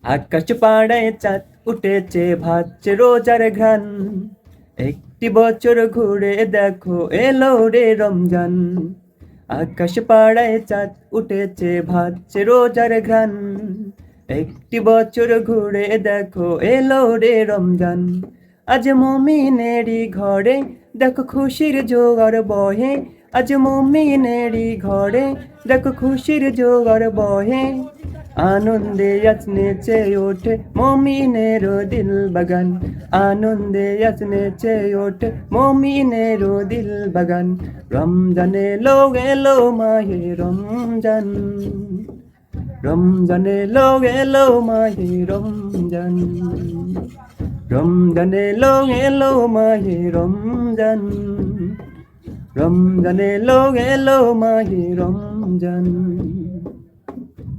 আকাশ পাড়ায় চাঁদ উঠেছে ভাসছে রোজার ঘ্রাণ, একটি বছর ঘুরে দেখো এলো রে রমজান। আকাশ পাড়ায় চাঁদ উঠেছে ভাসছে রোজার ঘ্রাণ, একটি বছর ঘুরে দেখো এলো রে রমজান। আজ মুমিনেরই ঘরে দেখো খুশির জোয়ার বহে, আজ মুমিনেরই ঘরে দেখো খুশির জোয়ার বহে। আনন্দে আজ নেচে ওঠে মুমিনের দিল বাগান, আনন্দে আজ নেচে ওঠে মুমিনের দিল বাগান। রমজান এলো এলো মাহে রমজান, রমজান এলো এলো মাহে রমজান, রমজান এলো এলো মাহে রমজান, রমজান এলো এলো মাহে রমজান।